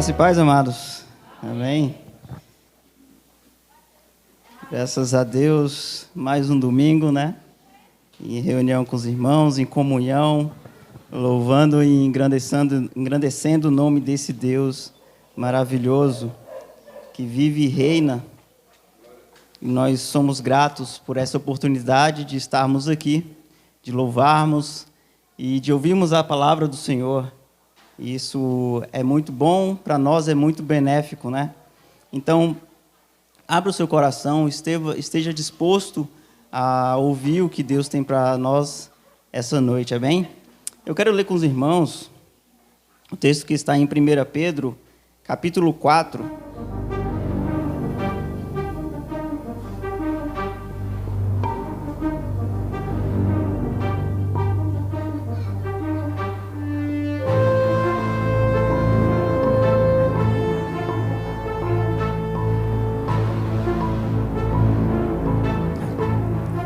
Graça e paz, amados. Amém. Graças a Deus, mais um domingo, né? Em reunião com os irmãos, em comunhão, louvando e engrandecendo o nome desse Deus maravilhoso, que vive e reina. E nós somos gratos por essa oportunidade de estarmos aqui, de louvarmos e de ouvirmos a palavra do Senhor. Isso é muito bom, para nós é muito benéfico, né? Então, abra o seu coração, esteja disposto a ouvir o que Deus tem para nós essa noite, amém? Eu quero ler com os irmãos o texto que está em 1 Pedro, capítulo 4.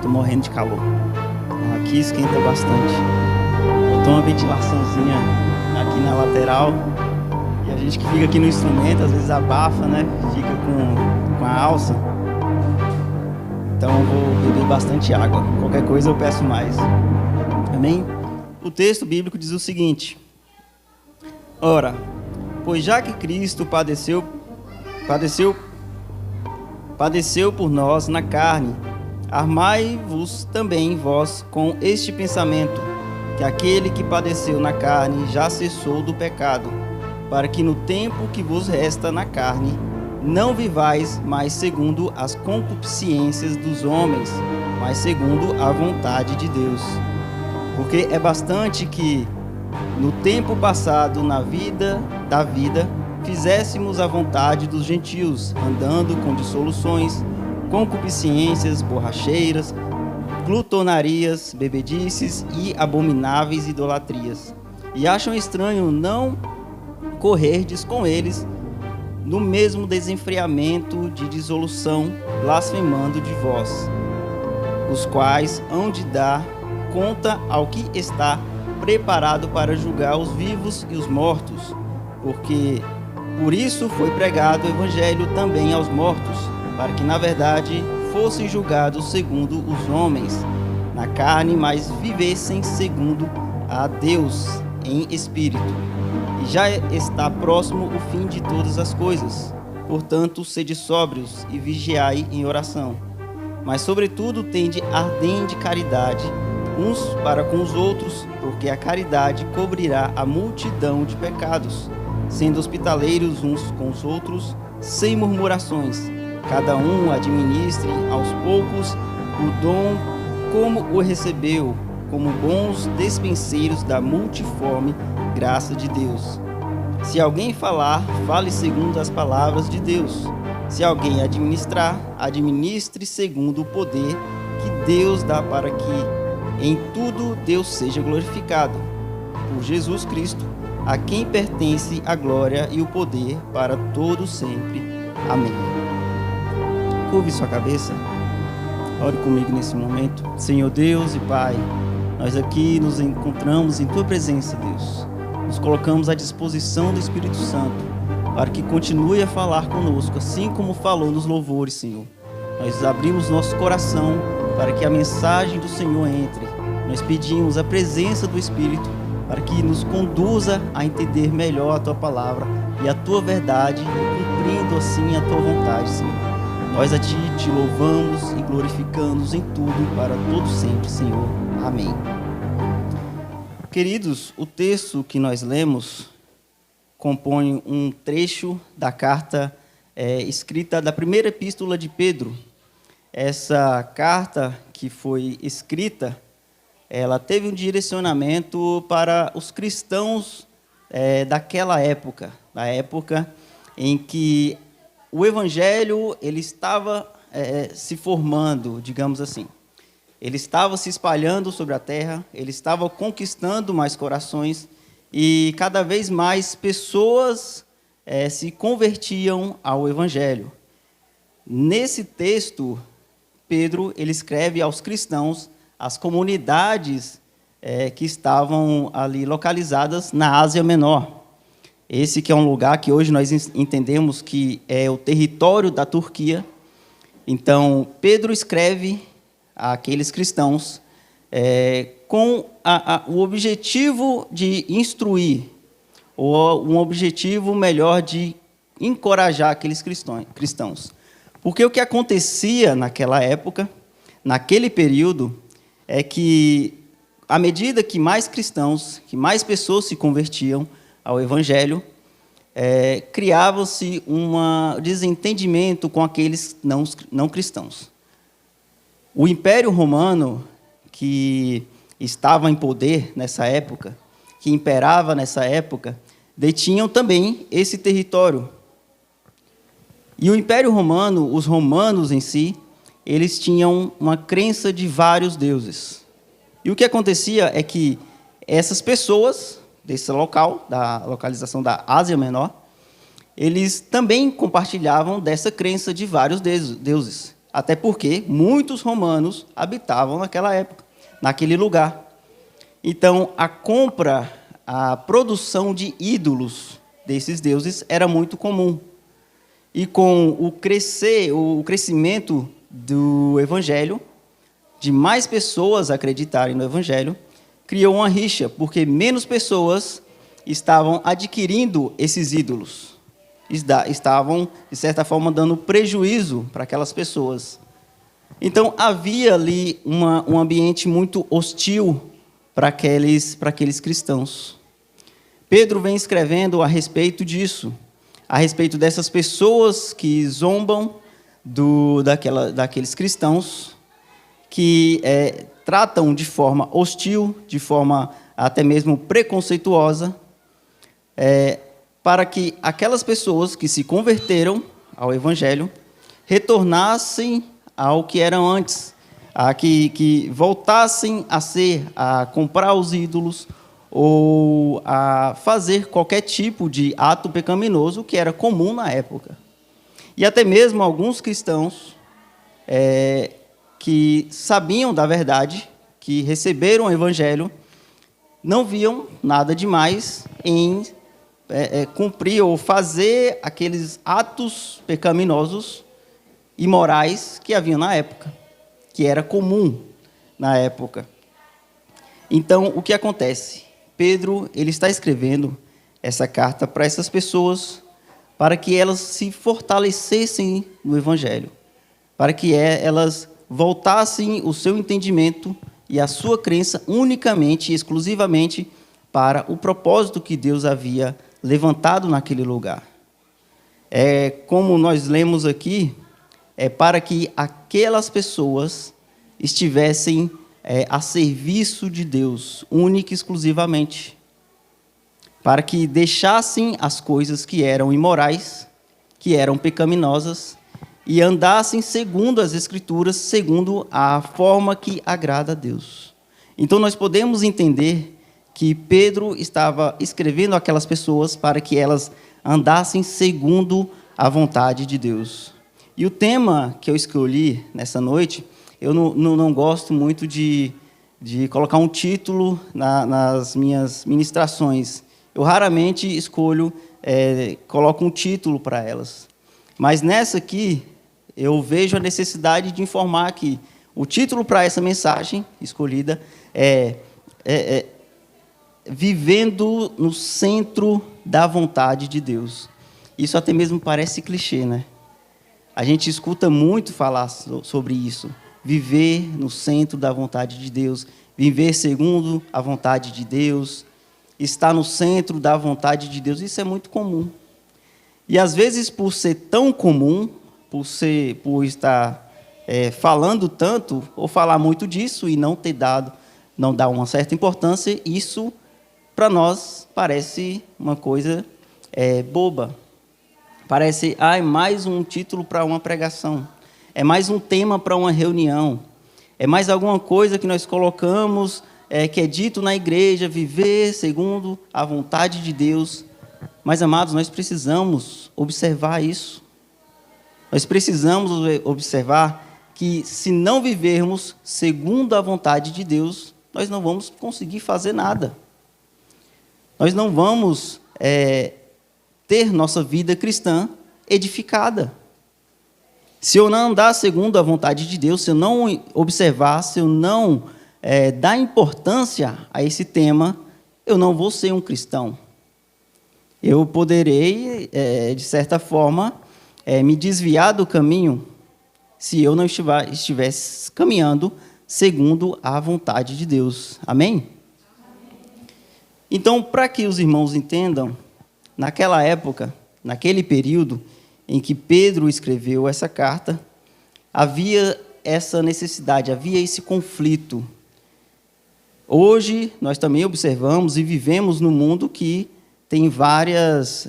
Morrendo de calor. Aqui esquenta bastante. Botou uma ventilaçãozinha aqui na lateral. E a gente que fica aqui no instrumento, às vezes abafa, né? Fica com a alça. Então eu vou beber bastante água. Qualquer coisa eu peço mais. Amém? O texto bíblico diz o seguinte: ora, pois já que Cristo padeceu por nós na carne, armai-vos também vós com este pensamento, que aquele que padeceu na carne já cessou do pecado, para que no tempo que vos resta na carne, não vivais mais segundo as concupiscências dos homens, mas segundo a vontade de Deus. Porque é bastante que, no tempo passado da vida, fizéssemos a vontade dos gentios, andando com dissoluções, concupiscências, borracheiras, glutonarias, bebedices e abomináveis idolatrias. E acham estranho não correrdes com eles no mesmo desenfreamento de dissolução, blasfemando de vós, os quais hão de dar conta ao que está preparado para julgar os vivos e os mortos, porque por isso foi pregado o evangelho também aos mortos, para que, na verdade, fossem julgados segundo os homens, na carne, mas vivessem segundo a Deus, em espírito. E já está próximo o fim de todas as coisas. Portanto, sede sóbrios e vigiai em oração. Mas, sobretudo, tende ardente caridade uns para com os outros, porque a caridade cobrirá a multidão de pecados, sendo hospitaleiros uns com os outros, sem murmurações. Cada um administre aos poucos o dom como o recebeu, como bons despenseiros da multiforme graça de Deus. Se alguém falar, fale segundo as palavras de Deus. Se alguém administrar, administre segundo o poder que Deus dá, para que em tudo Deus seja glorificado. Por Jesus Cristo, a quem pertence a glória e o poder para todo sempre. Amém. Curve sua cabeça, ore comigo nesse momento. Senhor Deus e Pai, nós aqui nos encontramos em Tua presença, Deus. Nos colocamos à disposição do Espírito Santo, para que continue a falar conosco, assim como falou nos louvores, Senhor. Nós abrimos nosso coração para que a mensagem do Senhor entre. Nós pedimos a presença do Espírito, para que nos conduza a entender melhor a Tua palavra e a Tua verdade, cumprindo assim a Tua vontade, Senhor. Nós a Ti te louvamos e glorificamos em tudo para todo sempre, Senhor. Amém. Queridos, o texto que nós lemos compõe um trecho da carta escrita da primeira epístola de Pedro. Essa carta que foi escrita, ela teve um direcionamento para os cristãos daquela época, da época em que o evangelho ele estava se formando, digamos assim. Ele estava se espalhando sobre a terra, ele estava conquistando mais corações e cada vez mais pessoas se convertiam ao evangelho. Nesse texto, Pedro ele escreve aos cristãos, às comunidades que estavam ali localizadas na Ásia Menor. Esse que é um lugar que hoje nós entendemos que é o território da Turquia. Então, Pedro escreve àqueles cristãos com o objetivo de instruir, ou um objetivo melhor de encorajar aqueles cristãos. Porque o que acontecia naquela época, naquele período, é que, à medida que mais cristãos, que mais pessoas se convertiam ao Evangelho, criava-se um desentendimento com aqueles não cristãos. O Império Romano, que estava em poder nessa época, que imperava nessa época, detinham também esse território. E o Império Romano, os romanos em si, eles tinham uma crença de vários deuses. E o que acontecia é que essas pessoas desse local, da localização da Ásia Menor, eles também compartilhavam dessa crença de vários deuses. Até porque muitos romanos habitavam naquela época, naquele lugar. Então, a produção de ídolos desses deuses era muito comum. E com o crescimento do Evangelho, de mais pessoas acreditarem no Evangelho, criou uma rixa, porque menos pessoas estavam adquirindo esses ídolos. Estavam, de certa forma, dando prejuízo para aquelas pessoas. Então, havia ali um ambiente muito hostil para aqueles cristãos. Pedro vem escrevendo a respeito disso, a respeito dessas pessoas que zombam daqueles cristãos, que tratam de forma hostil, de forma até mesmo preconceituosa, para que aquelas pessoas que se converteram ao Evangelho retornassem ao que eram antes, que voltassem a comprar os ídolos ou a fazer qualquer tipo de ato pecaminoso que era comum na época. E até mesmo alguns cristãos que sabiam da verdade, que receberam o Evangelho, não viam nada demais em cumprir ou fazer aqueles atos pecaminosos, imorais que haviam na época, que era comum na época. Então, o que acontece? Pedro ele está escrevendo essa carta para essas pessoas, para que elas se fortalecessem no Evangelho, para que elas voltassem o seu entendimento e a sua crença unicamente e exclusivamente para o propósito que Deus havia levantado naquele lugar. Como nós lemos aqui, para que aquelas pessoas estivessem a serviço de Deus, única e exclusivamente, para que deixassem as coisas que eram imorais, que eram pecaminosas, e andassem segundo as Escrituras, segundo a forma que agrada a Deus. Então, nós podemos entender que Pedro estava escrevendo aquelas pessoas para que elas andassem segundo a vontade de Deus. E o tema que eu escolhi nessa noite, eu não gosto muito de colocar um título nas minhas ministrações. Eu raramente coloco um título para elas. Mas nessa aqui, eu vejo a necessidade de informar que o título para essa mensagem escolhida é Vivendo no Centro da Vontade de Deus. Isso até mesmo parece clichê, né? A gente escuta muito falar sobre isso. Viver no centro da vontade de Deus, viver segundo a vontade de Deus, estar no centro da vontade de Deus, isso é muito comum. E às vezes, por ser tão comum, por estar falando tanto, ou falar muito disso e não dar uma certa importância, isso para nós parece uma coisa boba. Parece, é mais um título para uma pregação, é mais um tema para uma reunião, é mais alguma coisa que nós colocamos, que é dito na igreja, viver segundo a vontade de Deus. Mas, amados, nós precisamos observar isso. Nós precisamos observar que, se não vivermos segundo a vontade de Deus, nós não vamos conseguir fazer nada. Nós não vamos ter nossa vida cristã edificada. Se eu não andar segundo a vontade de Deus, se eu não observar, se eu não dar importância a esse tema, eu não vou ser um cristão. Eu poderei, de certa forma, me desviar do caminho se eu não estivesse caminhando segundo a vontade de Deus. Amém? Então, para que os irmãos entendam, naquela época, naquele período em que Pedro escreveu essa carta, havia essa necessidade, havia esse conflito. Hoje, nós também observamos e vivemos num mundo que tem várias...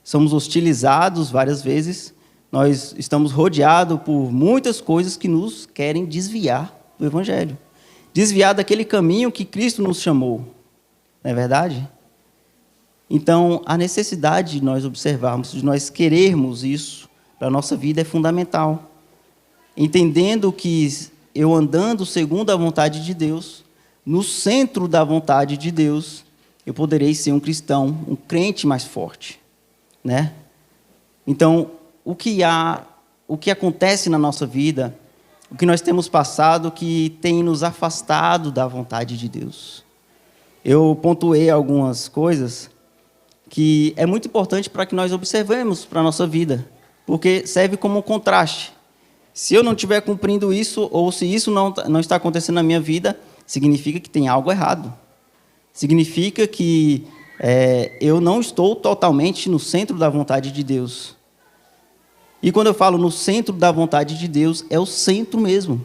somos hostilizados várias vezes, nós estamos rodeados por muitas coisas que nos querem desviar do Evangelho. Desviar daquele caminho que Cristo nos chamou. Não é verdade? Então, a necessidade de nós observarmos, de nós querermos isso para a nossa vida é fundamental. Entendendo que eu andando segundo a vontade de Deus, no centro da vontade de Deus, eu poderei ser um cristão, um crente mais forte, né? Então, o que acontece na nossa vida, o que nós temos passado que tem nos afastado da vontade de Deus. Eu pontuei algumas coisas que é muito importante para que nós observemos para a nossa vida, porque serve como um contraste. Se eu não estiver cumprindo isso, ou se isso não está acontecendo na minha vida, significa que tem algo errado. Significa que eu não estou totalmente no centro da vontade de Deus. E quando eu falo no centro da vontade de Deus, é o centro mesmo.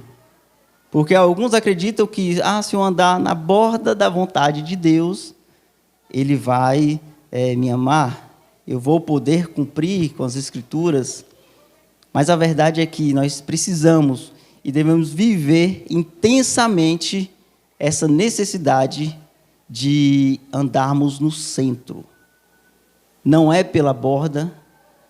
Porque alguns acreditam que, se eu andar na borda da vontade de Deus, Ele vai me amar, eu vou poder cumprir com as Escrituras. Mas a verdade é que nós precisamos e devemos viver intensamente essa necessidade de andarmos no centro. Não é pela borda,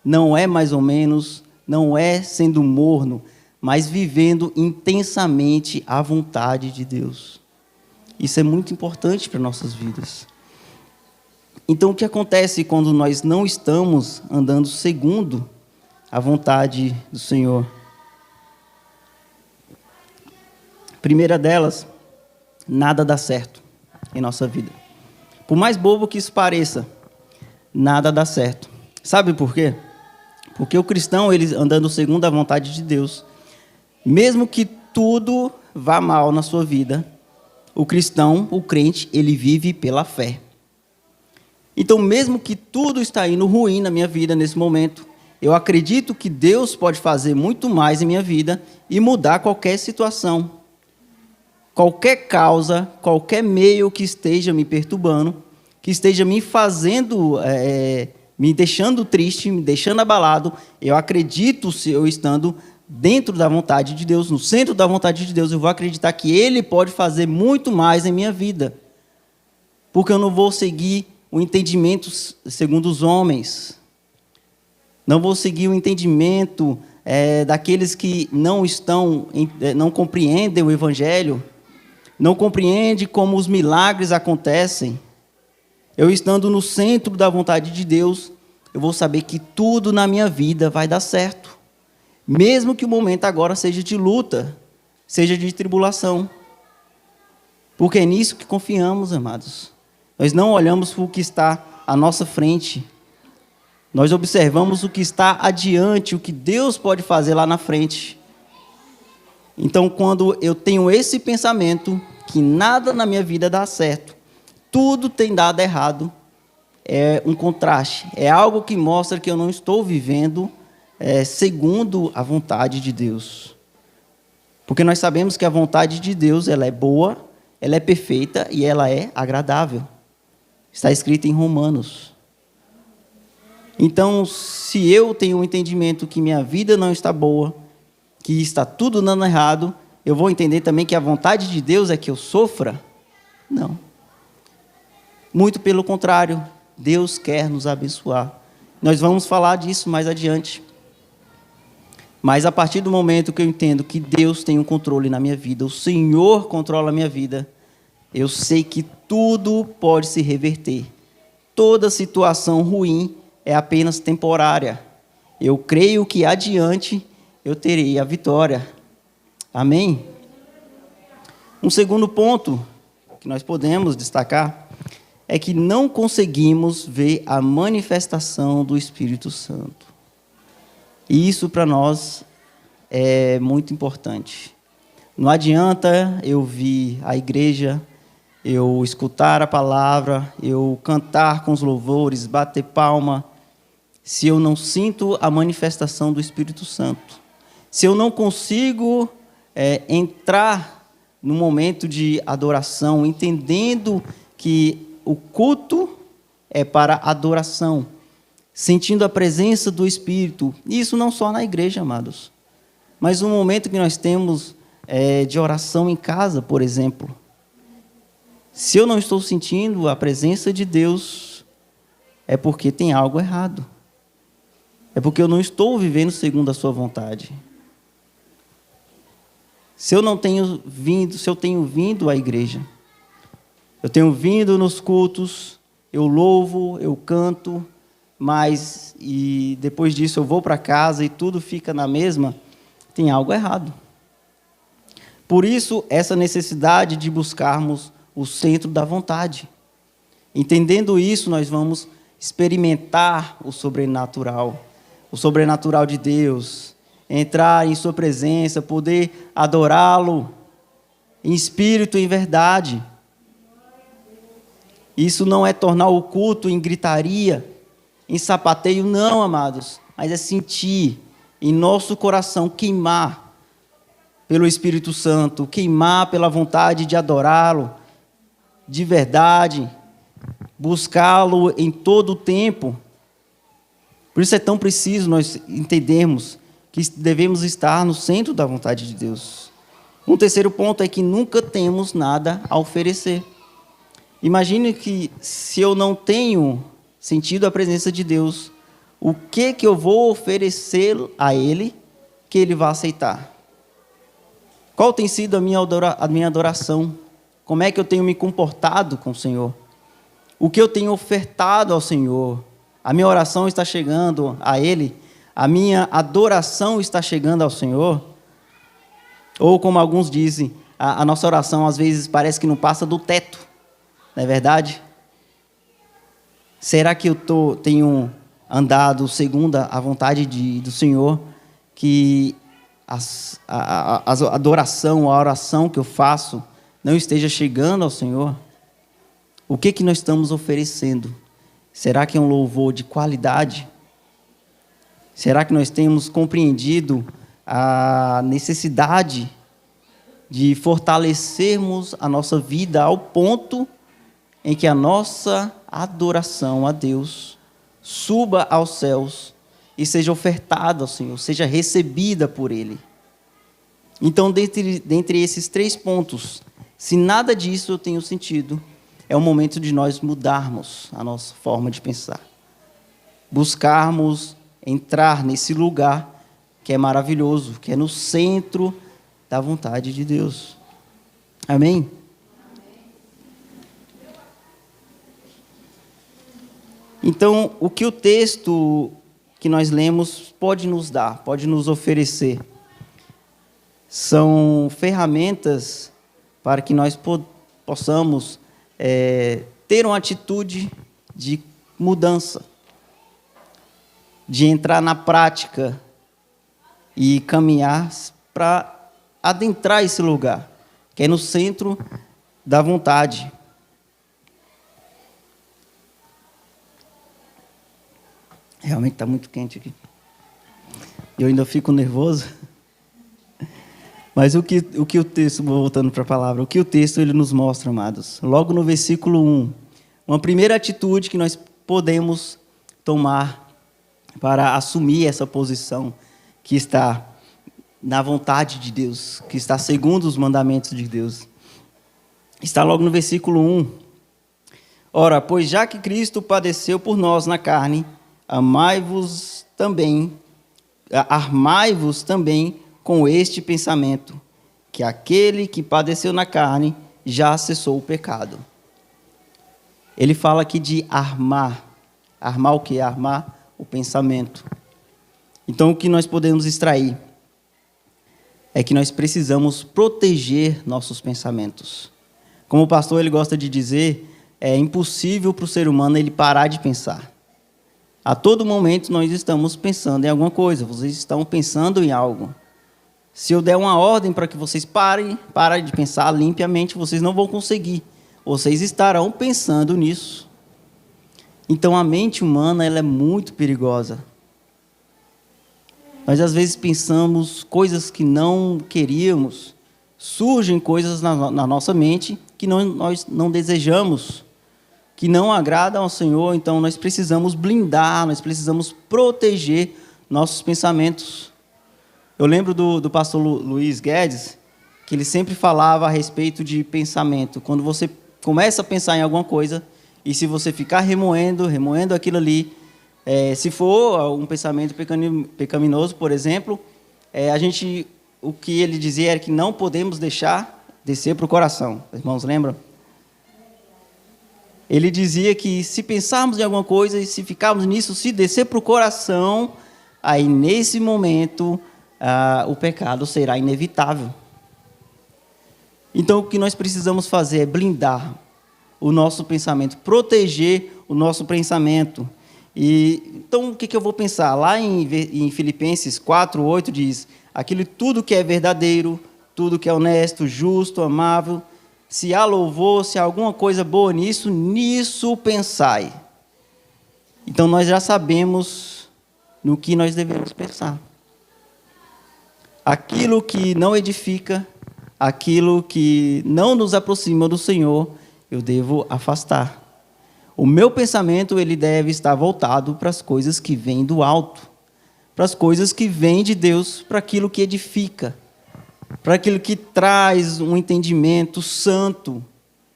não é mais ou menos, não é sendo morno, mas vivendo intensamente a vontade de Deus. Isso é muito importante para nossas vidas. Então, o que acontece quando nós não estamos andando segundo a vontade do Senhor? Primeira delas, nada dá certo em nossa vida. Por mais bobo que isso pareça, nada dá certo. Sabe por quê? Porque o cristão, ele andando segundo a vontade de Deus, mesmo que tudo vá mal na sua vida, o cristão, o crente, ele vive pela fé. Então, mesmo que tudo está indo ruim na minha vida nesse momento, eu acredito que Deus pode fazer muito mais em minha vida e mudar qualquer situação. Qualquer causa, qualquer meio que esteja me perturbando, que esteja me fazendo, me deixando triste, me deixando abalado, eu acredito, se eu estando dentro da vontade de Deus, no centro da vontade de Deus, eu vou acreditar que Ele pode fazer muito mais em minha vida. Porque eu não vou seguir o entendimento segundo os homens. Não vou seguir o entendimento daqueles que não compreendem o Evangelho, não compreendem como os milagres acontecem. Eu estando no centro da vontade de Deus, eu vou saber que tudo na minha vida vai dar certo. Mesmo que o momento agora seja de luta, seja de tribulação. Porque é nisso que confiamos, amados. Nós não olhamos para o que está à nossa frente. Nós observamos o que está adiante, o que Deus pode fazer lá na frente. Então, quando eu tenho esse pensamento, que nada na minha vida dá certo, tudo tem dado errado, é um contraste. É algo que mostra que eu não estou vivendo segundo a vontade de Deus. Porque nós sabemos que a vontade de Deus, ela é boa, ela é perfeita e ela é agradável. Está escrito em Romanos. Então, se eu tenho um entendimento que minha vida não está boa, que está tudo dando errado, eu vou entender também que a vontade de Deus é que eu sofra? Não. Muito pelo contrário, Deus quer nos abençoar. Nós vamos falar disso mais adiante. Mas a partir do momento que eu entendo que Deus tem um controle na minha vida, o Senhor controla a minha vida, eu sei que tudo pode se reverter. Toda situação ruim é apenas temporária. Eu creio que adiante eu terei a vitória. Amém? Um segundo ponto que nós podemos destacar é que não conseguimos ver a manifestação do Espírito Santo. E isso para nós é muito importante. Não adianta eu vir à igreja, eu escutar a palavra, eu cantar com os louvores, bater palma, se eu não sinto a manifestação do Espírito Santo. Se eu não consigo entrar no momento de adoração, entendendo que o culto é para adoração, sentindo a presença do Espírito. Isso não só na igreja, amados, mas no momento que nós temos de oração em casa, por exemplo. Se eu não estou sentindo a presença de Deus, é porque tem algo errado. É porque eu não estou vivendo segundo a sua vontade. Se eu tenho vindo à igreja, eu tenho vindo nos cultos, eu louvo, eu canto, mas e depois disso eu vou para casa e tudo fica na mesma, tem algo errado. Por isso, essa necessidade de buscarmos o centro da vontade. Entendendo isso, nós vamos experimentar o sobrenatural de Deus, entrar em sua presença, poder adorá-lo em espírito e em verdade. Isso não é tornar o culto em gritaria, em sapateio, não, amados, mas é sentir em nosso coração queimar pelo Espírito Santo, queimar pela vontade de adorá-lo de verdade, buscá-lo em todo o tempo. Por isso é tão preciso nós entendermos que devemos estar no centro da vontade de Deus. Um terceiro ponto é que nunca temos nada a oferecer. Imagine que se eu não tenho sentido a presença de Deus, o que eu vou oferecer a Ele que Ele vai aceitar? Qual tem sido a minha adoração? Como é que eu tenho me comportado com o Senhor? O que eu tenho ofertado ao Senhor? A minha oração está chegando a Ele? A minha adoração está chegando ao Senhor? Ou como alguns dizem, a nossa oração às vezes parece que não passa do teto. Não é verdade? Será que eu tenho andado segundo a vontade do Senhor? Que a adoração, a oração que eu faço não esteja chegando ao Senhor? O que nós estamos oferecendo? Será que é um louvor de qualidade? Será que nós temos compreendido a necessidade de fortalecermos a nossa vida ao ponto em que a nossa adoração a Deus suba aos céus e seja ofertada ao Senhor, seja recebida por Ele? Então, dentre esses 3 pontos, se nada disso eu tenho sentido, é o momento de nós mudarmos a nossa forma de pensar. Buscarmos entrar nesse lugar que é maravilhoso, que é no centro da vontade de Deus. Amém? Então, o que o texto que nós lemos pode nos dar, pode nos oferecer, são ferramentas para que nós possamos ter uma atitude de mudança, de entrar na prática e caminhar para adentrar esse lugar, que é no centro da vontade. Realmente está muito quente aqui. Eu ainda fico nervoso. Mas o que o texto, voltando para a palavra, o que o texto ele nos mostra, amados? Logo no versículo 1, uma primeira atitude que nós podemos tomar para assumir essa posição que está na vontade de Deus, que está segundo os mandamentos de Deus. Está logo no versículo 1. Ora, pois já que Cristo padeceu por nós na carne, armai-vos também com este pensamento, que aquele que padeceu na carne já cessou o pecado. Ele fala aqui de armar. Armar o quê? Armar o pensamento. Então, o que nós podemos extrair é que nós precisamos proteger nossos pensamentos. Como o pastor ele gosta de dizer, é impossível para o ser humano ele parar de pensar. A todo momento nós estamos pensando em alguma coisa, vocês estão pensando em algo. Se eu der uma ordem para que vocês parem de pensar limpiamente, vocês não vão conseguir. Vocês estarão pensando nisso. Então a mente humana ela é muito perigosa. Nós às vezes pensamos coisas que não queríamos, surgem coisas na nossa mente que nós não desejamos, que não agradam ao Senhor. Então nós precisamos blindar, nós precisamos proteger nossos pensamentos. Eu lembro do pastor Luiz Guedes, que ele sempre falava a respeito de pensamento. Quando você começa a pensar em alguma coisa, e se você ficar remoendo aquilo ali, se for um pensamento pecaminoso, por exemplo, o que ele dizia era que não podemos deixar descer para o coração. Os irmãos lembram? Ele dizia que se pensarmos em alguma coisa e se ficarmos nisso, se descer para o coração, aí nesse momento o pecado será inevitável. Então o que nós precisamos fazer é blindar o nosso pensamento, proteger o nosso pensamento. Então, o que eu vou pensar? Lá em Filipenses 4:8 diz: aquilo tudo que é verdadeiro, tudo que é honesto, justo, amável, se há louvor, se há alguma coisa boa nisso pensai. Então, nós já sabemos no que nós devemos pensar. Aquilo que não edifica, aquilo que não nos aproxima do Senhor, eu devo afastar. O meu pensamento ele deve estar voltado para as coisas que vêm do alto, para as coisas que vêm de Deus, para aquilo que edifica, para aquilo que traz um entendimento santo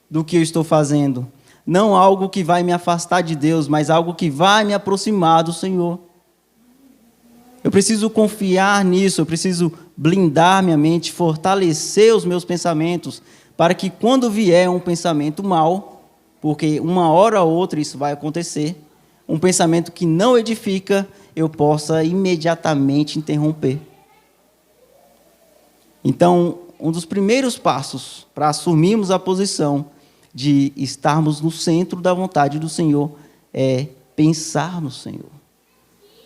do que eu estou fazendo. Não algo que vai me afastar de Deus, mas algo que vai me aproximar do Senhor. Eu preciso confiar nisso, eu preciso blindar minha mente, fortalecer os meus pensamentos, para que quando vier um pensamento mau, porque uma hora ou outra isso vai acontecer, um pensamento que não edifica, eu possa imediatamente interromper. Então, um dos primeiros passos para assumirmos a posição de estarmos no centro da vontade do Senhor é pensar no Senhor.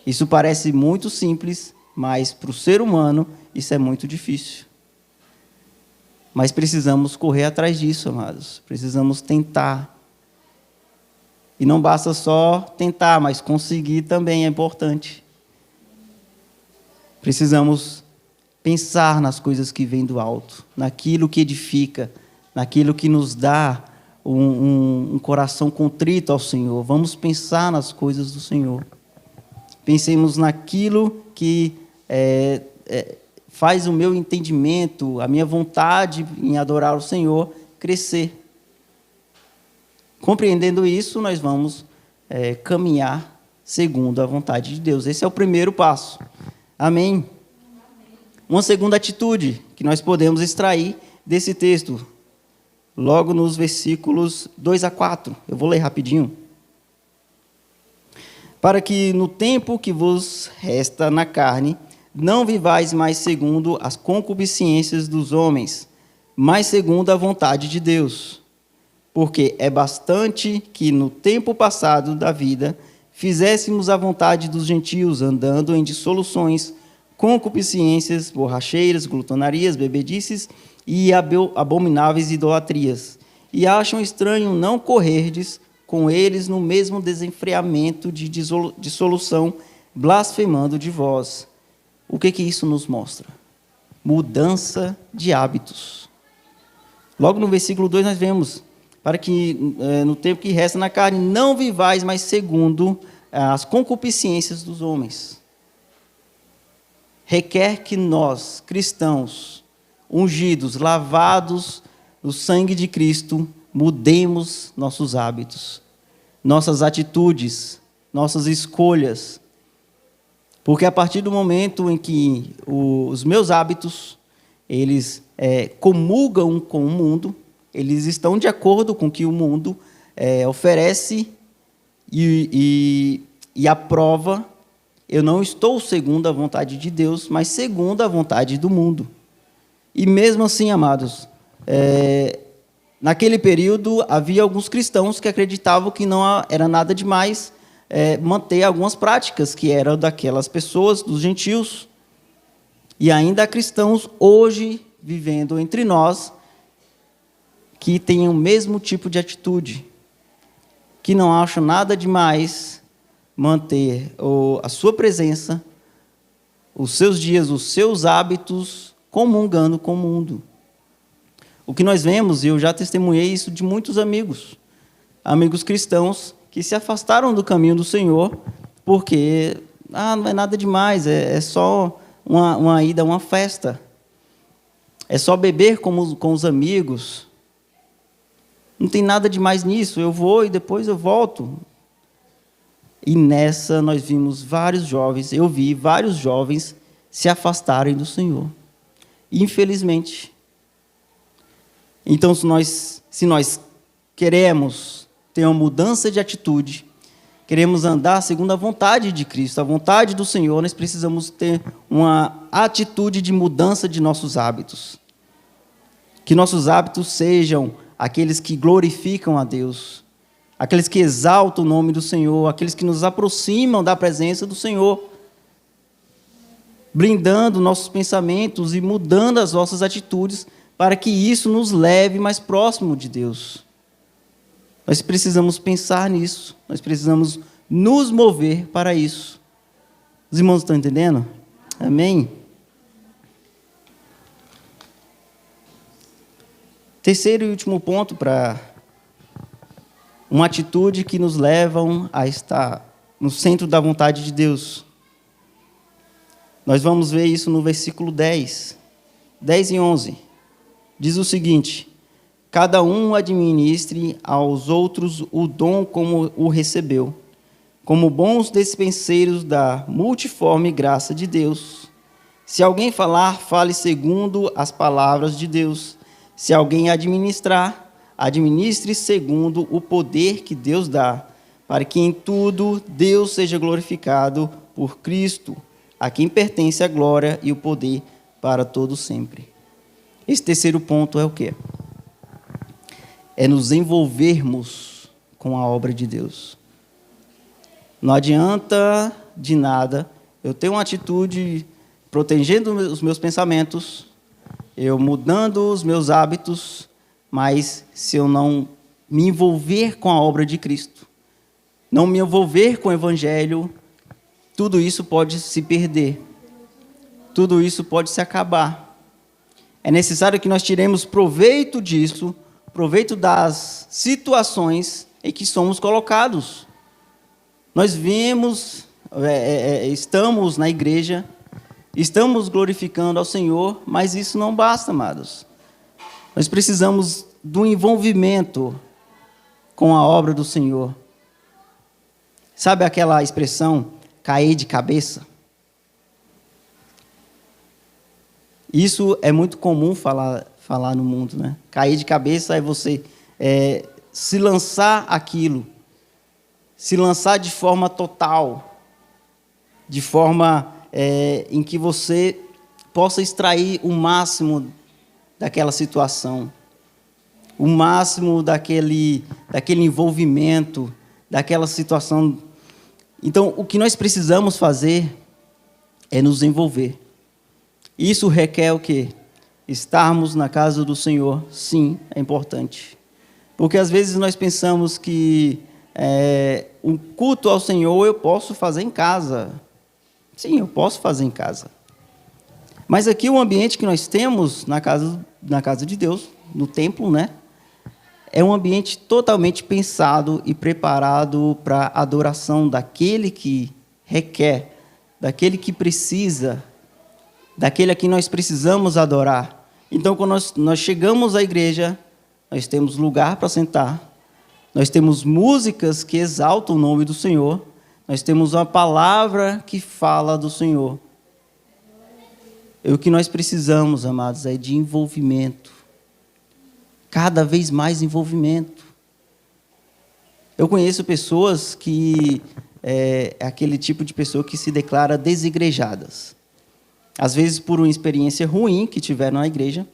Isso parece muito simples, mas para o ser humano isso é muito difícil. Mas precisamos correr atrás disso, amados. Precisamos tentar. E não basta só tentar, mas conseguir também é importante. Precisamos pensar nas coisas que vêm do alto, naquilo que edifica, naquilo que nos dá um coração contrito ao Senhor. Vamos pensar nas coisas do Senhor. Pensemos naquilo que faz o meu entendimento, a minha vontade em adorar o Senhor crescer. Compreendendo isso, nós vamos caminhar segundo a vontade de Deus. Esse é o primeiro passo. Amém? Uma segunda atitude que nós podemos extrair desse texto, logo nos versículos 2-4. Eu vou ler rapidinho. Para que no tempo que vos resta na carne, não vivais mais segundo as concupiscências dos homens, mas segundo a vontade de Deus. Porque é bastante que no tempo passado da vida fizéssemos a vontade dos gentios, andando em dissoluções, concupiscências, borracheiras, glutonarias, bebedices e abomináveis idolatrias. E acham estranho não correrdes com eles no mesmo desenfreamento de dissolução, blasfemando de vós. O que isso nos mostra? Mudança de hábitos. Logo no versículo 2 nós vemos: para que no tempo que resta na carne não vivais mais segundo as concupiscências dos homens. Requer que nós, cristãos, ungidos, lavados no sangue de Cristo, mudemos nossos hábitos, nossas atitudes, nossas escolhas. Porque a partir do momento em que os meus hábitos, eles comulgam com o mundo, eles estão de acordo com o que o mundo oferece e aprova, eu não estou segundo a vontade de Deus, mas segundo a vontade do mundo. E mesmo assim, amados, naquele período havia alguns cristãos que acreditavam que não era nada demais manter algumas práticas que eram daquelas pessoas, dos gentios. E ainda há cristãos hoje vivendo entre nós que têm o mesmo tipo de atitude, que não acham nada demais manter a sua presença, os seus dias, os seus hábitos, comungando com o mundo. O que nós vemos, e eu já testemunhei isso de muitos amigos cristãos, que se afastaram do caminho do Senhor, porque não é nada demais, é só uma ida a uma festa, é só beber com os amigos, não tem nada demais nisso, eu vou e depois eu volto. E nessa nós vimos eu vi vários jovens se afastarem do Senhor, infelizmente. Então, se nós queremos ter uma mudança de atitude, queremos andar segundo a vontade de Cristo, a vontade do Senhor, nós precisamos ter uma atitude de mudança de nossos hábitos. Que nossos hábitos sejam aqueles que glorificam a Deus, aqueles que exaltam o nome do Senhor, aqueles que nos aproximam da presença do Senhor, blindando nossos pensamentos e mudando as nossas atitudes, para que isso nos leve mais próximo de Deus. Nós precisamos pensar nisso, nós precisamos nos mover para isso. Os irmãos estão entendendo? Amém? Terceiro e último ponto para uma atitude que nos levam a estar no centro da vontade de Deus. Nós vamos ver isso no versículo 10 e 11. Diz o seguinte: cada um administre aos outros o dom como o recebeu, como bons dispenseiros da multiforme graça de Deus. Se alguém falar, fale segundo as palavras de Deus. Se alguém administrar, administre segundo o poder que Deus dá, para que em tudo Deus seja glorificado por Cristo, a quem pertence a glória e o poder para todo sempre. Esse terceiro ponto é o quê? É nos envolvermos com a obra de Deus. Não adianta de nada eu ter uma atitude protegendo os meus pensamentos, eu mudando os meus hábitos, mas se eu não me envolver com a obra de Cristo, não me envolver com o Evangelho, tudo isso pode se perder, tudo isso pode se acabar. É necessário que nós tiremos proveito disso, proveito das situações em que somos colocados. Nós vemos, estamos na igreja, estamos glorificando ao Senhor, mas isso não basta, amados. Nós precisamos do envolvimento com a obra do Senhor. Sabe aquela expressão, cair de cabeça? Isso é muito comum falar no mundo, né? Cair de cabeça é você se lançar aquilo, se lançar de forma total, de forma em que você possa extrair o máximo daquela situação, o máximo daquele envolvimento, daquela situação. Então, o que nós precisamos fazer é nos envolver. Isso requer o quê? Estarmos na casa do Senhor, sim, é importante. Porque às vezes nós pensamos que um culto ao Senhor eu posso fazer em casa. Sim, eu posso fazer em casa. Mas aqui o ambiente que nós temos na casa de Deus, no templo, né? É um ambiente totalmente pensado e preparado para a adoração daquele que requer, daquele que precisa, daquele a quem nós precisamos adorar. Então, quando nós chegamos à igreja, nós temos lugar para sentar, nós temos músicas que exaltam o nome do Senhor, nós temos uma palavra que fala do Senhor. E o que nós precisamos, amados, é de envolvimento. Cada vez mais envolvimento. Eu conheço pessoas que é aquele tipo de pessoa que se declara desigrejadas. Às vezes, por uma experiência ruim que tiveram na igreja,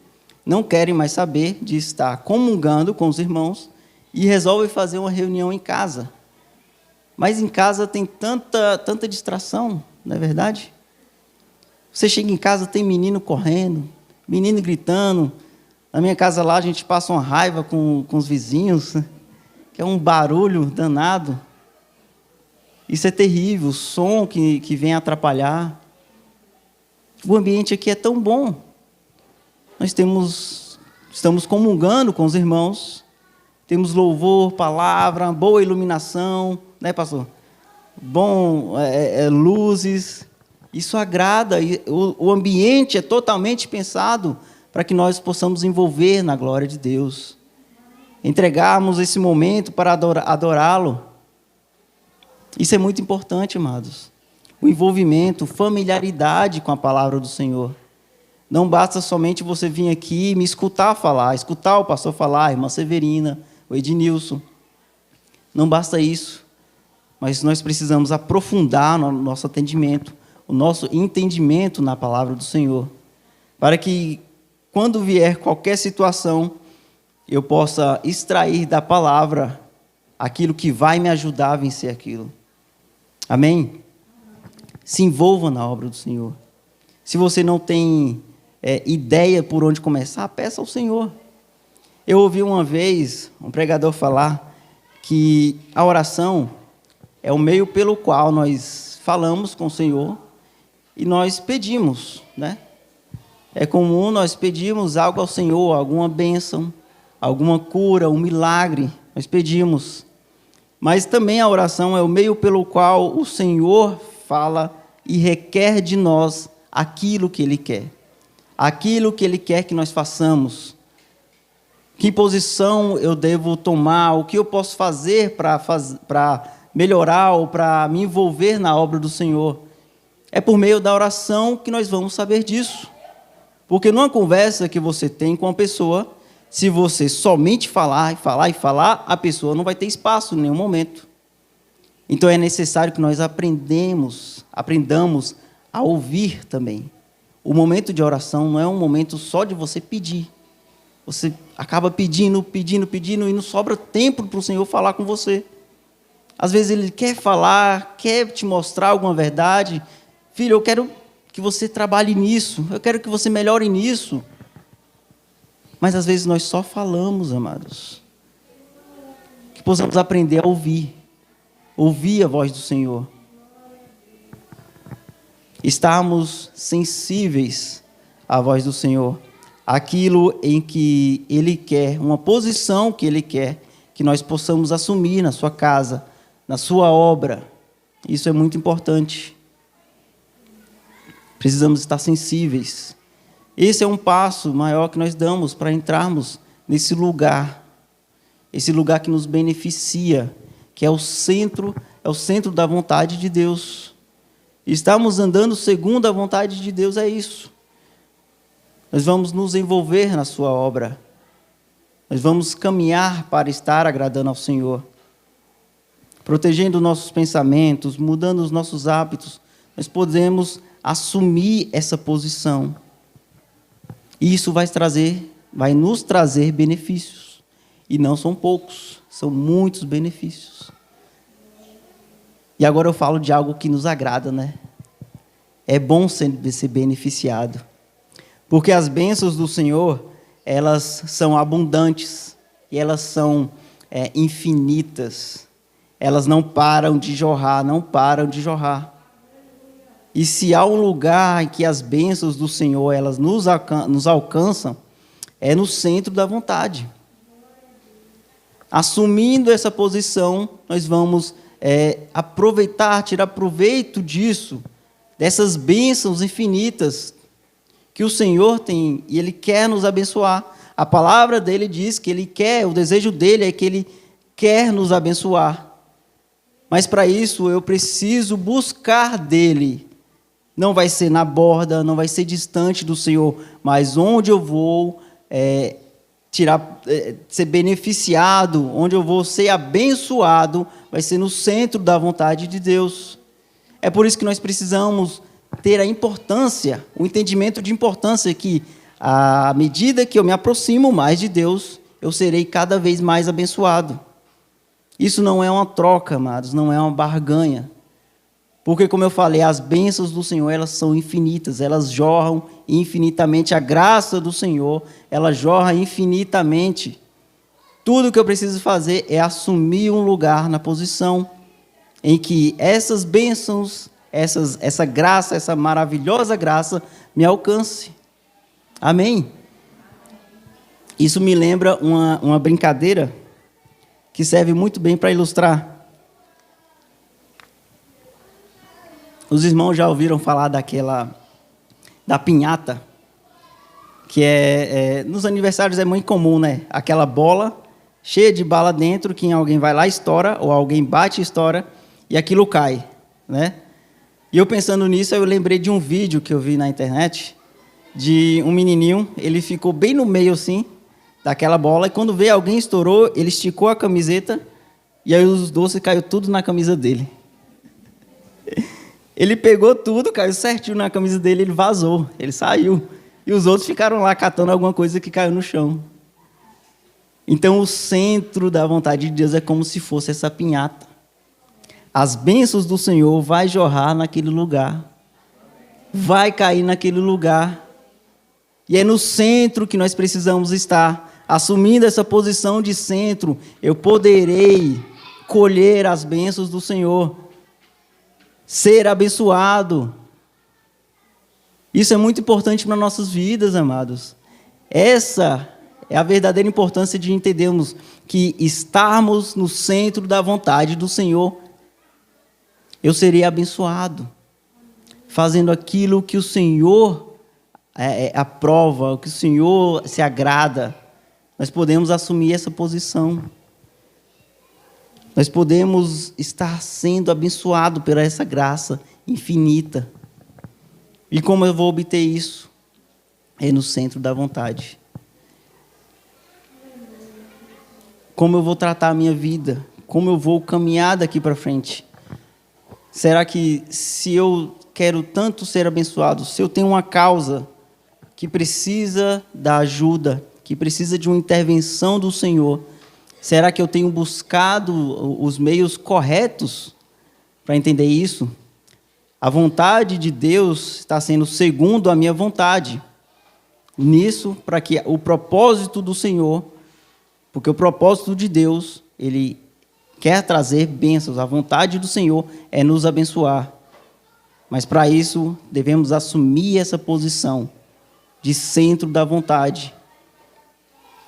não querem mais saber de estar comungando com os irmãos e resolvem fazer uma reunião em casa. Mas em casa tem tanta distração, não é verdade? Você chega em casa, tem menino correndo, menino gritando. Na minha casa lá, a gente passa uma raiva com os vizinhos, que é um barulho danado. Isso é terrível, o som que vem atrapalhar. O ambiente aqui é tão bom. Nós estamos comungando com os irmãos, temos louvor, palavra, boa iluminação, né, pastor? Bom, luzes. Isso agrada, o ambiente é totalmente pensado para que nós possamos envolver na glória de Deus. Entregarmos esse momento para adorá-lo. Isso é muito importante, amados. O envolvimento, familiaridade com a palavra do Senhor. Não basta somente você vir aqui e me escutar falar, escutar o pastor falar, a irmã Severina, o Ednilson. Não basta isso, mas nós precisamos aprofundar no nosso atendimento, o nosso entendimento na palavra do Senhor, para que, quando vier qualquer situação, eu possa extrair da palavra aquilo que vai me ajudar a vencer aquilo. Amém? Se envolva na obra do Senhor. Se você não tem ideia por onde começar, peça ao Senhor. Eu ouvi uma vez um pregador falar que a oração é o meio pelo qual nós falamos com o Senhor e nós pedimos, né? É comum nós pedirmos algo ao Senhor, alguma bênção, alguma cura, um milagre, nós pedimos. Mas também a oração é o meio pelo qual o Senhor fala e requer de nós aquilo que Ele quer. Aquilo que Ele quer que nós façamos. Que posição eu devo tomar, o que eu posso fazer para melhorar ou para me envolver na obra do Senhor. É por meio da oração que nós vamos saber disso. Porque numa conversa que você tem com uma pessoa, se você somente falar, a pessoa não vai ter espaço em nenhum momento. Então é necessário que nós aprendamos a ouvir também. O momento de oração não é um momento só de você pedir. Você acaba pedindo e não sobra tempo para o Senhor falar com você. Às vezes Ele quer falar, quer te mostrar alguma verdade. Filho, eu quero que você trabalhe nisso, eu quero que você melhore nisso. Mas às vezes nós só falamos, amados. Que possamos aprender a ouvir a voz do Senhor. Estarmos sensíveis à voz do Senhor. Aquilo em que Ele quer, uma posição que Ele quer, que nós possamos assumir na sua casa, na sua obra. Isso é muito importante. Precisamos estar sensíveis. Esse é um passo maior que nós damos para entrarmos nesse lugar. Esse lugar que nos beneficia, que é o centro da vontade de Deus. Estamos andando segundo a vontade de Deus, é isso. Nós vamos nos envolver na sua obra. Nós vamos caminhar para estar agradando ao Senhor. Protegendo nossos pensamentos, mudando os nossos hábitos, nós podemos assumir essa posição. E isso vai nos trazer benefícios. E não são poucos, são muitos benefícios. E agora eu falo de algo que nos agrada, né? É bom ser beneficiado. Porque as bênçãos do Senhor, elas são abundantes. E elas são infinitas. Elas não param de jorrar, não param de jorrar. E se há um lugar em que as bênçãos do Senhor elas nos alcançam, é no centro da vontade. Assumindo essa posição, nós vamos tirar proveito disso, dessas bênçãos infinitas que o Senhor tem, e Ele quer nos abençoar. A palavra dele diz que Ele quer, o desejo dele é que Ele quer nos abençoar. Mas para isso eu preciso buscar dele. Não vai ser na borda, não vai ser distante do Senhor, mas onde eu vou ser beneficiado, onde eu vou ser abençoado, vai ser no centro da vontade de Deus. É por isso que nós precisamos ter a importância, o entendimento de importância que, à medida que eu me aproximo mais de Deus, eu serei cada vez mais abençoado. Isso não é uma troca, amados, não é uma barganha. Porque, como eu falei, as bênçãos do Senhor, elas são infinitas, elas jorram infinitamente. A graça do Senhor, ela jorra infinitamente. Tudo que eu preciso fazer é assumir um lugar na posição em que essas bênçãos, essa graça, essa maravilhosa graça, me alcance. Amém? Isso me lembra uma brincadeira que serve muito bem para ilustrar. Os irmãos já ouviram falar da pinhata, que nos aniversários é muito comum, né? Aquela bola cheia de bala dentro, que alguém vai lá e estoura, ou alguém bate e estoura, e aquilo cai, né? E eu pensando nisso, eu lembrei de um vídeo que eu vi na internet, de um menininho, ele ficou bem no meio, assim, daquela bola, e quando veio alguém estourou, ele esticou a camiseta, e aí os doces caiu tudo na camisa dele. Ele pegou tudo, caiu certinho na camisa dele, ele vazou, ele saiu. E os outros ficaram lá catando alguma coisa que caiu no chão. Então, o centro da vontade de Deus é como se fosse essa pinhata. As bênçãos do Senhor vai jorrar naquele lugar. Vai cair naquele lugar. E é no centro que nós precisamos estar. Assumindo essa posição de centro, eu poderei colher as bênçãos do Senhor. Ser abençoado. Isso é muito importante para nossas vidas, amados. Essa é a verdadeira importância de entendermos que estarmos no centro da vontade do Senhor. Eu serei abençoado, fazendo aquilo que o Senhor aprova, o que o Senhor se agrada. Nós podemos assumir essa posição. Nós podemos estar sendo abençoados por essa graça infinita. E como eu vou obter isso? É no centro da vontade. Como eu vou tratar a minha vida? Como eu vou caminhar daqui para frente? Será que se eu quero tanto ser abençoado, se eu tenho uma causa que precisa da ajuda, que precisa de uma intervenção do Senhor, será que eu tenho buscado os meios corretos para entender isso? A vontade de Deus está sendo segundo a minha vontade. Nisso, para que o propósito do Senhor, porque o propósito de Deus, Ele quer trazer bênçãos. A vontade do Senhor é nos abençoar. Mas para isso, devemos assumir essa posição de centro da vontade.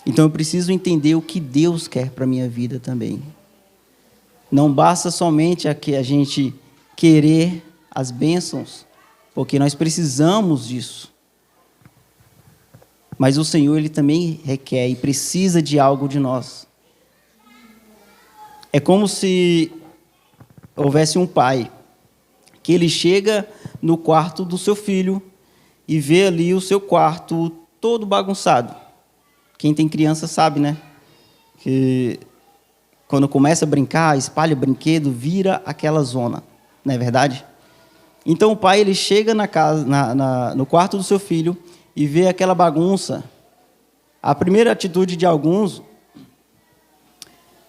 Então eu preciso entender o que Deus quer para a minha vida também. Não basta somente a gente querer as bênçãos, porque nós precisamos disso. Mas o Senhor, Ele também requer e precisa de algo de nós. É como se houvesse um pai, que ele chega no quarto do seu filho e vê ali o seu quarto todo bagunçado. Quem tem criança sabe, né? Que quando começa a brincar, espalha o brinquedo, vira aquela zona. Não é verdade? Então o pai, ele chega na casa, no quarto do seu filho e vê aquela bagunça. A primeira atitude de alguns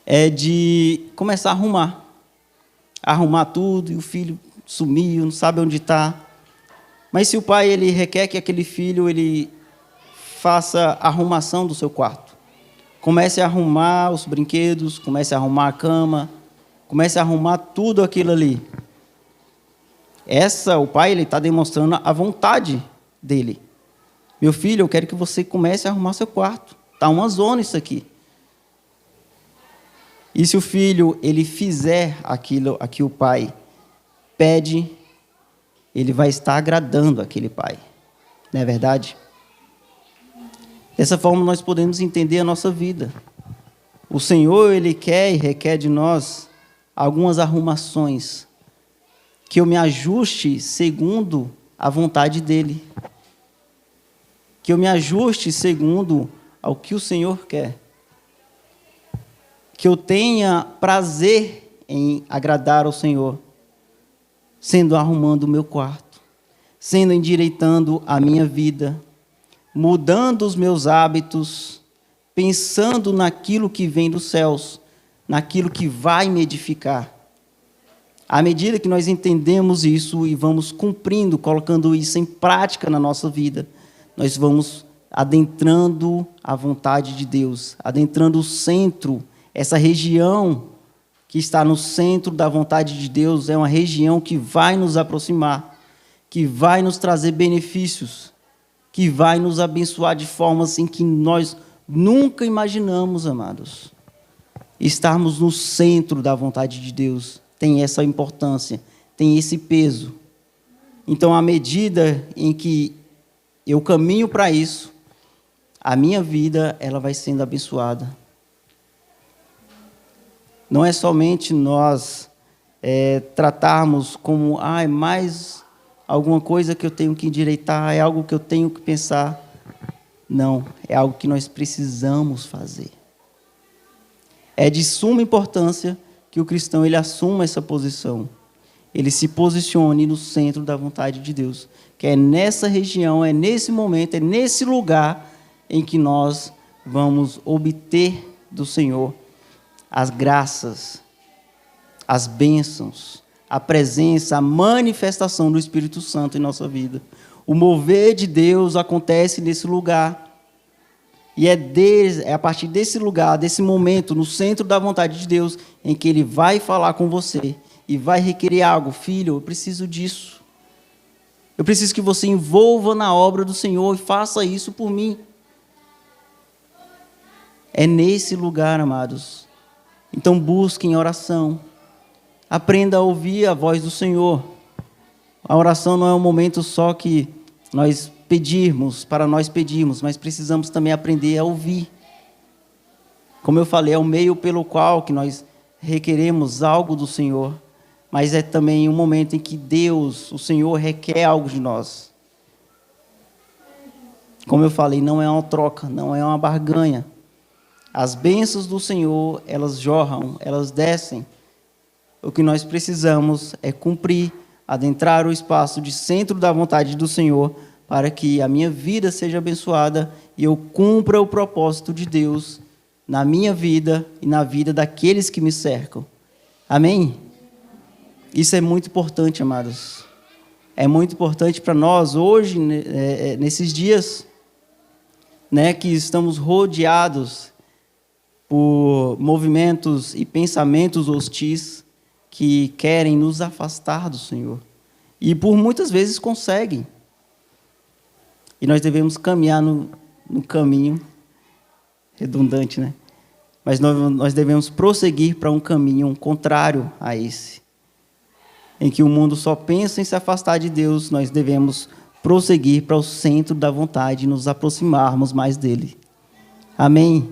é de começar a arrumar tudo, e o filho sumiu, não sabe onde está. Mas se o pai, ele requer que aquele filho ele faça a arrumação do seu quarto, comece a arrumar os brinquedos, comece a arrumar a cama, comece a arrumar tudo aquilo ali. O pai, ele está demonstrando a vontade dele. Meu filho, eu quero que você comece a arrumar seu quarto. Está uma zona isso aqui. E se o filho, ele fizer aquilo a que o pai pede, ele vai estar agradando aquele pai. Não é verdade? Dessa forma, nós podemos entender a nossa vida. O Senhor, Ele quer e requer de nós algumas arrumações, que eu me ajuste segundo a vontade dEle, que eu me ajuste segundo ao que o Senhor quer, que eu tenha prazer em agradar ao Senhor, sendo arrumando o meu quarto, sendo endireitando a minha vida, mudando os meus hábitos, pensando naquilo que vem dos céus, naquilo que vai me edificar. À medida que nós entendemos isso e vamos cumprindo, colocando isso em prática na nossa vida, nós vamos adentrando a vontade de Deus, adentrando o centro, essa região que está no centro da vontade de Deus, é uma região que vai nos aproximar, que vai nos trazer benefícios, que vai nos abençoar de formas em que nós nunca imaginamos, amados. Estarmos no centro da vontade de Deus tem essa importância, tem esse peso. Então, à medida em que eu caminho para isso, a minha vida ela vai sendo abençoada. Não é somente nós tratarmos como é mais alguma coisa que eu tenho que endireitar, é algo que eu tenho que pensar. Não, é algo que nós precisamos fazer. É de suma importância que o cristão ele assuma essa posição. Ele se posicione no centro da vontade de Deus, que é nessa região, é nesse momento, é nesse lugar em que nós vamos obter do Senhor as graças, as bênçãos, a presença, a manifestação do Espírito Santo em nossa vida. O mover de Deus acontece nesse lugar. E é a partir desse lugar, desse momento, no centro da vontade de Deus, em que Ele vai falar com você e vai requerer algo. Filho, eu preciso disso. Eu preciso que você envolva na obra do Senhor e faça isso por mim. É nesse lugar, amados. Então busque em oração. Aprenda a ouvir a voz do Senhor. A oração não é um momento só que nós para nós pedirmos, mas precisamos também aprender a ouvir. Como eu falei, é o meio pelo qual que nós requeremos algo do Senhor, mas é também um momento em que Deus, o Senhor, requer algo de nós. Como eu falei, não é uma troca, não é uma barganha. As bênçãos do Senhor, elas jorram, elas descem. O que nós precisamos é cumprir, adentrar o espaço de centro da vontade do Senhor, para que a minha vida seja abençoada e eu cumpra o propósito de Deus na minha vida e na vida daqueles que me cercam. Amém? Isso é muito importante, amados. É muito importante para nós hoje, nesses dias, que estamos rodeados por movimentos e pensamentos hostis que querem nos afastar do Senhor. E por muitas vezes conseguem. E nós devemos caminhar no caminho, redundante, né? Mas nós devemos prosseguir para um caminho contrário a esse. Em que o mundo só pensa em se afastar de Deus, nós devemos prosseguir para o centro da vontade e nos aproximarmos mais dele. Amém?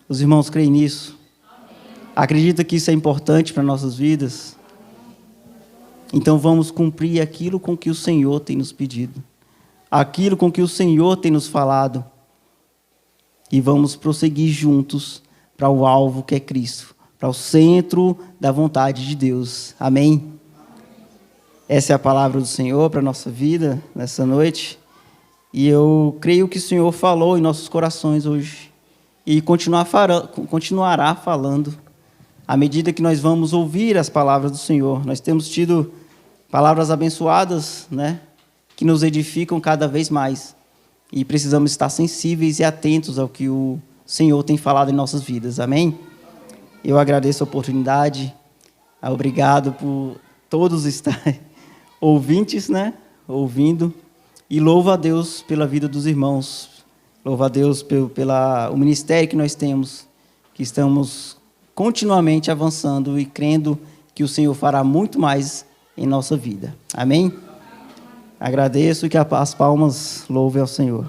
Os irmãos creem nisso? Acredita que isso é importante para nossas vidas? Então vamos cumprir aquilo com que o Senhor tem nos pedido. Aquilo com que o Senhor tem nos falado. E vamos prosseguir juntos para o alvo que é Cristo, para o centro da vontade de Deus. Amém? Essa é a palavra do Senhor para a nossa vida nessa noite. E eu creio que o Senhor falou em nossos corações hoje. E continuará falando à medida que nós vamos ouvir as palavras do Senhor. Nós temos tido palavras abençoadas, que nos edificam cada vez mais. E precisamos estar sensíveis e atentos ao que o Senhor tem falado em nossas vidas. Amém? Eu agradeço a oportunidade. Obrigado por todos estarem ouvintes, ouvindo. E louvo a Deus pela vida dos irmãos. Louvo a Deus pelo ministério que nós temos, que estamos continuamente avançando e crendo que o Senhor fará muito mais em nossa vida. Amém? Agradeço e que as palmas louvem ao Senhor.